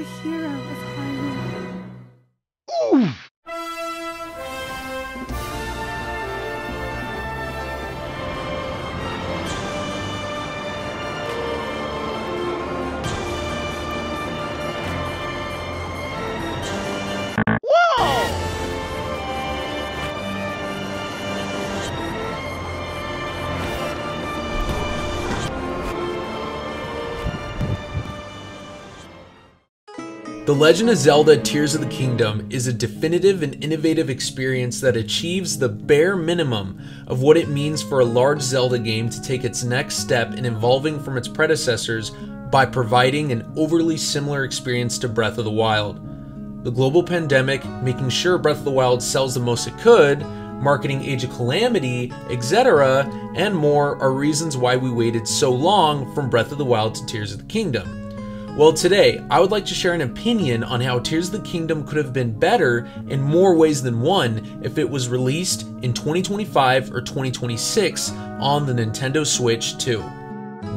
the hero of Hyrule. The Legend of Zelda Tears of the Kingdom is a definitive and innovative experience that achieves the bare minimum of what it means for a large Zelda game to take its next step in evolving from its predecessors by providing an overly similar experience to Breath of the Wild. The global pandemic, making sure Breath of the Wild sells the most it could, marketing Age of Calamity, etc., and more are reasons why we waited so long from Breath of the Wild to Tears of the Kingdom. Well, today, I would like to share an opinion on how Tears of the Kingdom could have been better in more ways than one if it was released in 2025 or 2026 on the Nintendo Switch 2.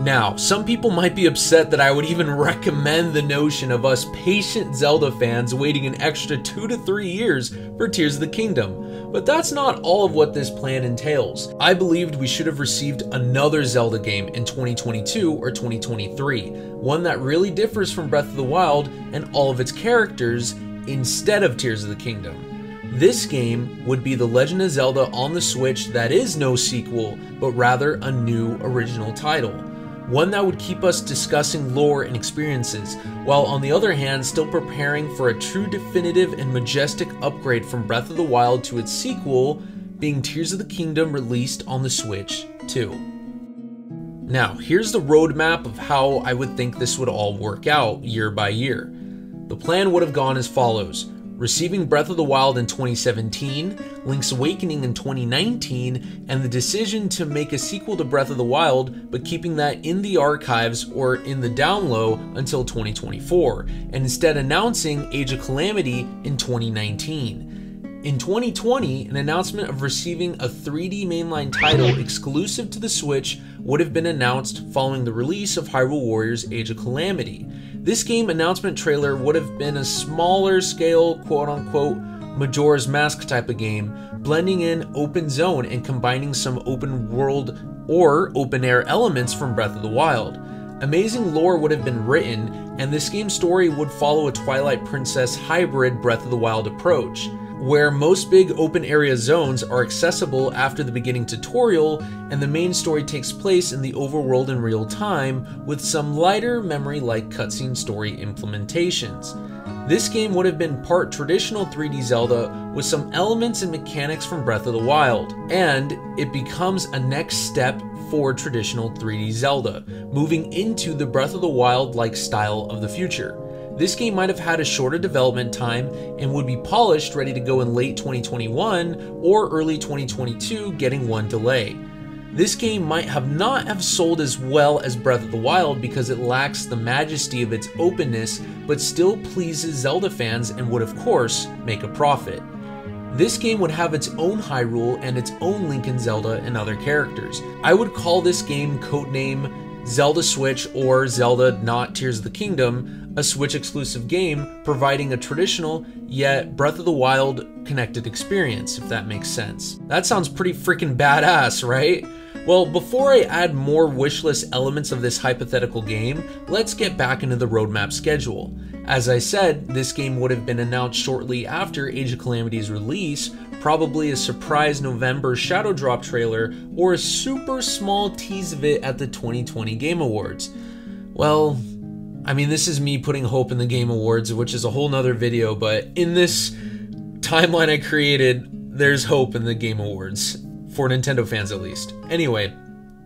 Now, some people might be upset that I would even recommend the notion of us patient Zelda fans waiting an extra 2 to 3 years for Tears of the Kingdom, but that's not all of what this plan entails. I believed we should have received another Zelda game in 2022 or 2023, one that really differs from Breath of the Wild and all of its characters instead of Tears of the Kingdom. This game would be The Legend of Zelda on the Switch that is no sequel, but rather a new original title. One that would keep us discussing lore and experiences, while on the other hand still preparing for a true definitive and majestic upgrade from Breath of the Wild to its sequel, being Tears of the Kingdom released on the Switch 2. Now, here's the roadmap of how I would think this would all work out year by year. The plan would have gone as follows. Receiving Breath of the Wild in 2017, Link's Awakening in 2019, and the decision to make a sequel to Breath of the Wild, but keeping that in the archives or in the down low until 2024, and instead announcing Age of Calamity in 2019. In 2020, an announcement of receiving a 3D mainline title exclusive to the Switch would have been announced following the release of Hyrule Warriors Age of Calamity. This game announcement trailer would have been a smaller scale, quote-unquote, Majora's Mask type of game, blending in open zone and combining some open world or open air elements from Breath of the Wild. Amazing lore would have been written, and this game's story would follow a Twilight Princess hybrid Breath of the Wild approach, where most big open area zones are accessible after the beginning tutorial, and the main story takes place in the overworld in real time, with some lighter memory-like cutscene story implementations. This game would have been part traditional 3D Zelda with some elements and mechanics from Breath of the Wild, and it becomes a next step for traditional 3D Zelda, moving into the Breath of the Wild-like style of the future. This game might have had a shorter development time and would be polished, ready to go in late 2021 or early 2022, getting one delay. This game might not have sold as well as Breath of the Wild because it lacks the majesty of its openness, but still pleases Zelda fans and would of course make a profit. This game would have its own Hyrule and its own Link and Zelda and other characters. I would call this game codename Zelda Switch or Zelda Not Tears of the Kingdom, a Switch exclusive game providing a traditional yet Breath of the Wild connected experience, if that makes sense. That sounds pretty freaking badass, right? Well, before I add more wishlist elements of this hypothetical game, let's get back into the roadmap schedule. As I said, this game would have been announced shortly after Age of Calamity's release, probably a surprise November Shadow Drop trailer, or a super small tease of it at the 2020 Game Awards. Well, I mean, this is me putting hope in the Game Awards, which is a whole nother video, but in this timeline I created, there's hope in the Game Awards, for Nintendo fans at least. Anyway,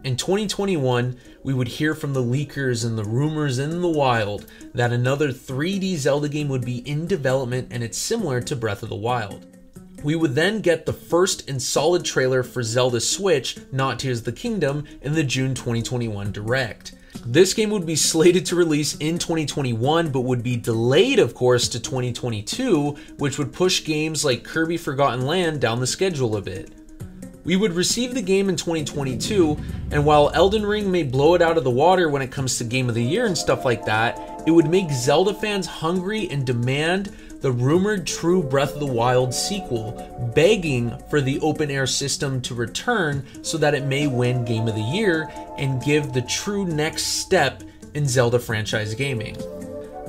in 2021, we would hear from the leakers and the rumors in the wild that another 3D Zelda game would be in development and it's similar to Breath of the Wild. We would then get the first and solid trailer for Zelda Switch, Not Tears of the Kingdom, in the June 2021 Direct. This game would be slated to release in 2021, but would be delayed, of course, to 2022, which would push games like Kirby Forgotten Land down the schedule a bit. We would receive the game in 2022, and while Elden Ring may blow it out of the water when it comes to Game of the Year and stuff like that, It would make Zelda fans hungry and demand the rumored true Breath of the Wild sequel, begging for the open air system to return so that it may win Game of the Year and give the true next step in Zelda franchise gaming.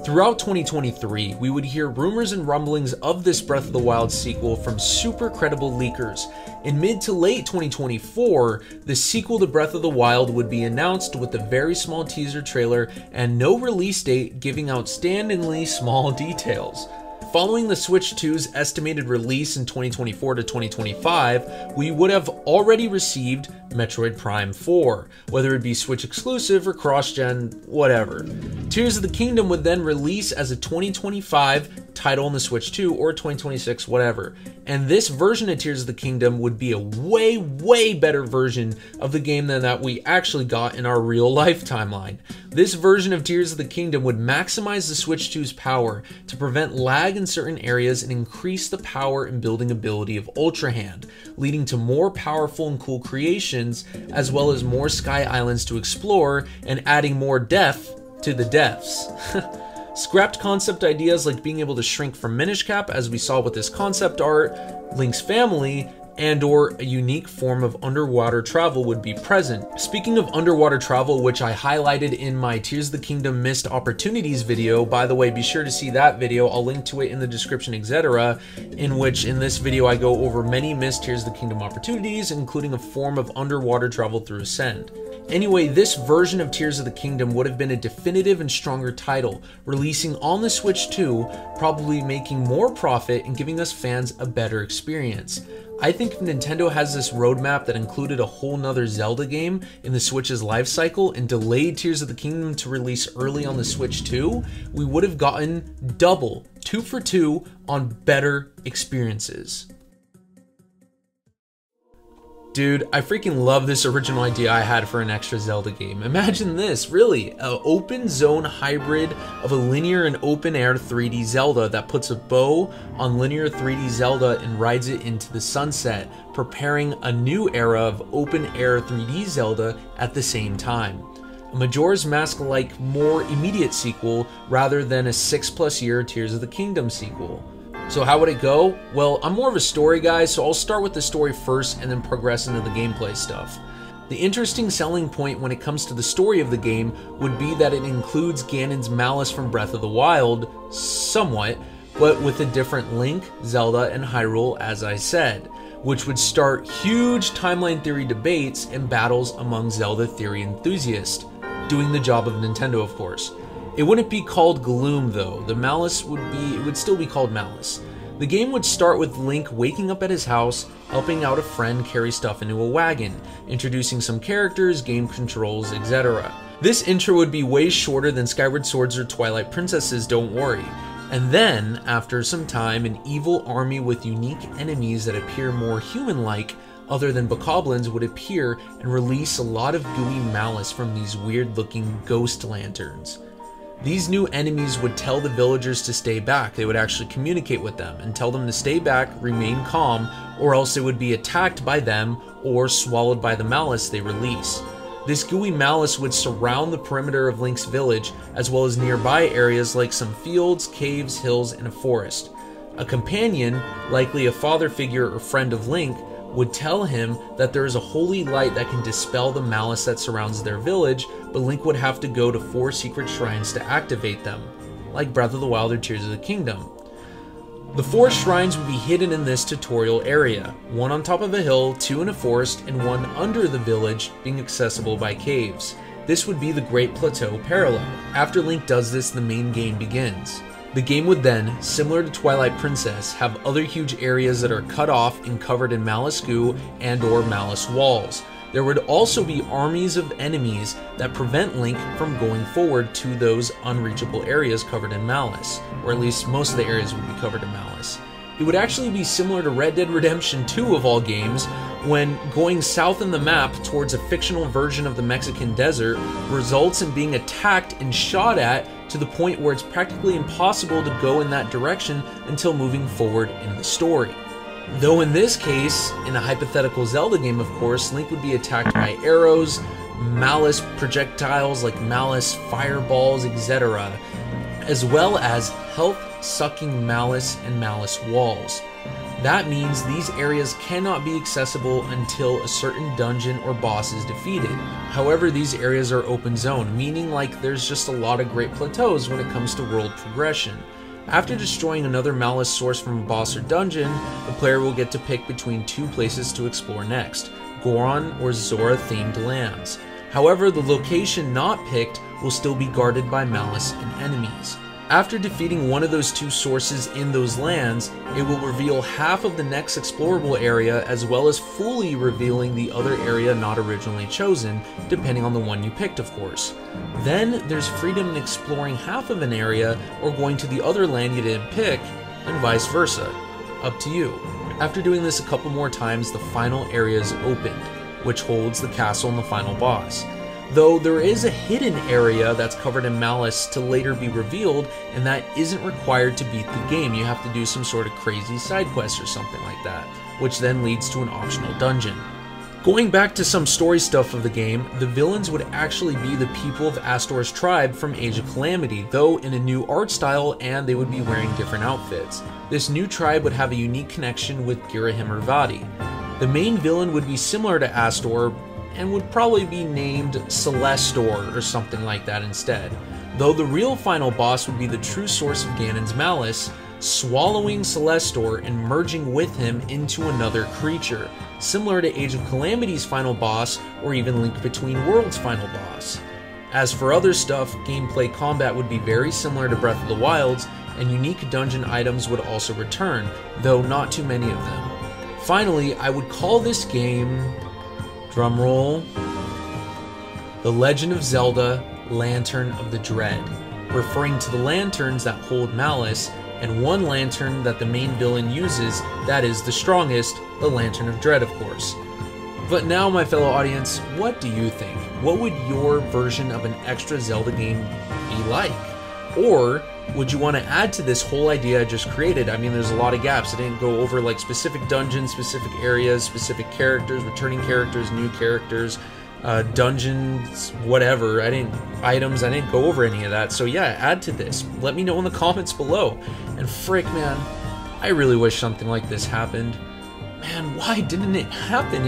Throughout 2023, we would hear rumors and rumblings of this Breath of the Wild sequel from super credible leakers. In mid to late 2024, the sequel to Breath of the Wild would be announced with a very small teaser trailer and no release date, giving outstandingly small details. Following the Switch 2's estimated release in 2024 to 2025, we would have already received Metroid Prime 4, whether it be Switch exclusive or cross-gen, whatever. Tears of the Kingdom would then release as a 2025 title on the Switch 2 or 2026, whatever. And this version of Tears of the Kingdom would be a way better version of the game than that we actually got in our real life timeline. This version of Tears of the Kingdom would maximize the Switch 2's power to prevent lag in certain areas and increase the power and building ability of Ultra Hand, leading to more powerful and cool creations, as well as more sky islands to explore and adding more depth to the depths. Scrapped concept ideas like being able to shrink from Minish Cap, as we saw with this concept art, Link's family, and or a unique form of underwater travel would be present. Speaking of underwater travel, which I highlighted in my Tears of the Kingdom missed opportunities video, by the way, be sure to see that video, I'll link to it in the description, etc., in which in this video I go over many missed Tears of the Kingdom opportunities, including a form of underwater travel through Ascend. Anyway, this version of Tears of the Kingdom would have been a definitive and stronger title, releasing on the Switch 2, probably making more profit and giving us fans a better experience. I think if Nintendo has this roadmap that included a whole nother Zelda game in the Switch's life cycle and delayed Tears of the Kingdom to release early on the Switch 2, we would have gotten double, 2 for 2 on better experiences. Dude, I freaking love this original idea I had for an extra Zelda game. Imagine this, really, an open zone hybrid of a linear and open air 3D Zelda that puts a bow on linear 3D Zelda and rides it into the sunset, preparing a new era of open air 3D Zelda at the same time. A Majora's Mask-like, more immediate sequel rather than a 6+ year Tears of the Kingdom sequel. So how would it go? Well, I'm more of a story guy, so I'll start with the story first and then progress into the gameplay stuff. The interesting selling point when it comes to the story of the game would be that it includes Ganon's malice from Breath of the Wild, somewhat, but with a different Link, Zelda, and Hyrule, as I said, which would start huge timeline theory debates and battles among Zelda theory enthusiasts, doing the job of Nintendo, of course. It wouldn't be called Gloom though, the malice would still be called Malice. The game would start with Link waking up at his house, helping out a friend carry stuff into a wagon, introducing some characters, game controls, etc. This intro would be way shorter than Skyward Sword's or Twilight Princess's, don't worry. And then, after some time, an evil army with unique enemies that appear more human-like, other than bokoblins, would appear and release a lot of gooey malice from these weird-looking ghost lanterns. These new enemies would tell the villagers to stay back. They would actually communicate with them and tell them to stay back, remain calm, or else they would be attacked by them or swallowed by the malice they release. This gooey malice would surround the perimeter of Link's village, as well as nearby areas like some fields, caves, hills, and a forest. A companion, likely a father figure or friend of Link, would tell him that there is a holy light that can dispel the malice that surrounds their village, but Link would have to go to 4 secret shrines to activate them, like Breath of the Wild or Tears of the Kingdom. The 4 shrines would be hidden in this tutorial area, 1 on top of a hill, 2 in a forest, and 1 under the village, being accessible by caves. This would be the Great Plateau Parallel. After Link does this, the main game begins. The game would then, similar to Twilight Princess, have other huge areas that are cut off and covered in malice goo and or malice walls. There would also be armies of enemies that prevent Link from going forward to those unreachable areas covered in malice, or at least most of the areas would be covered in malice. It would actually be similar to Red Dead Redemption 2 of all games, when going south in the map towards a fictional version of the Mexican desert results in being attacked and shot at to the point where it's practically impossible to go in that direction until moving forward in the story. Though in this case, in a hypothetical Zelda game, of course, Link would be attacked by arrows, malice projectiles like malice fireballs, etc. as well as health-sucking Malice and Malice walls. That means these areas cannot be accessible until a certain dungeon or boss is defeated. However, these areas are open zone, meaning like there's just a lot of great plateaus when it comes to world progression. After destroying another Malice source from a boss or dungeon, the player will get to pick between two places to explore next, Goron or Zora themed lands. However, the location not picked will still be guarded by Malice and enemies. After defeating one of those two sources in those lands, it will reveal half of the next explorable area as well as fully revealing the other area not originally chosen, depending on the one you picked, of course. Then there's freedom in exploring half of an area or going to the other land you didn't pick, and vice versa. Up to you. After doing this a couple more times, the final area is opened, which holds the castle and the final boss. Though there is a hidden area that's covered in Malice to later be revealed, and that isn't required to beat the game. You have to do some sort of crazy side quest or something like that, which then leads to an optional dungeon. Going back to some story stuff of the game, the villains would actually be the people of Astor's tribe from Age of Calamity, though in a new art style, and they would be wearing different outfits. This new tribe would have a unique connection with Girahim Vadi. The main villain would be similar to Astor, and would probably be named Celestor or something like that instead. Though the real final boss would be the true source of Ganon's malice, swallowing Celestor and merging with him into another creature, similar to Age of Calamity's final boss or even Link Between Worlds' final boss. As for other stuff, gameplay combat would be very similar to Breath of the Wild's, and unique dungeon items would also return, though not too many of them. Finally, I would call this game, drumroll, The Legend of Zelda Lantern of the Dread, referring to the lanterns that hold malice, and one lantern that the main villain uses that is the strongest, the Lantern of Dread, of course. But now, my fellow audience, what do you think? What would your version of an extra Zelda game be like? Or would you want to add to this whole idea I just created? I mean, there's a lot of gaps. I didn't go over like specific dungeons, specific areas, specific characters, returning characters, new characters, dungeons, whatever. I didn't go over any of that. So yeah, add to this. Let me know in the comments below. And frick, man, I really wish something like this happened. Man, why didn't it happen?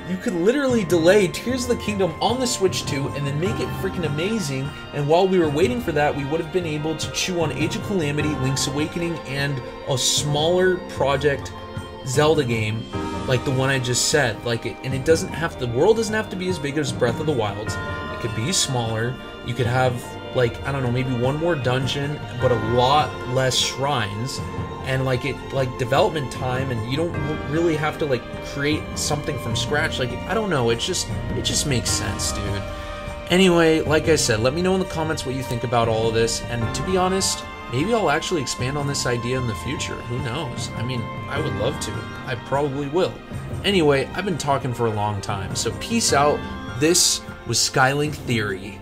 You could literally delay Tears of the Kingdom on the Switch 2 and then make it freaking amazing, and while we were waiting for that, we would have been able to chew on Age of Calamity, Link's Awakening, and a smaller project Zelda game like the one I just said. And it doesn't have, the world doesn't have to be as big as Breath of the Wild. It could be smaller. You could have, like, I don't know, maybe one more dungeon, but a lot less shrines. And development time, and you don't really have to like create something from scratch. Like, I don't know, it just makes sense, dude. Anyway, like I said, let me know in the comments what you think about all of this, and to be honest, maybe I'll actually expand on this idea in the future. Who knows? I mean, I would love to. I probably will. Anyway, I've been talking for a long time, so peace out. This was Skylink Theory.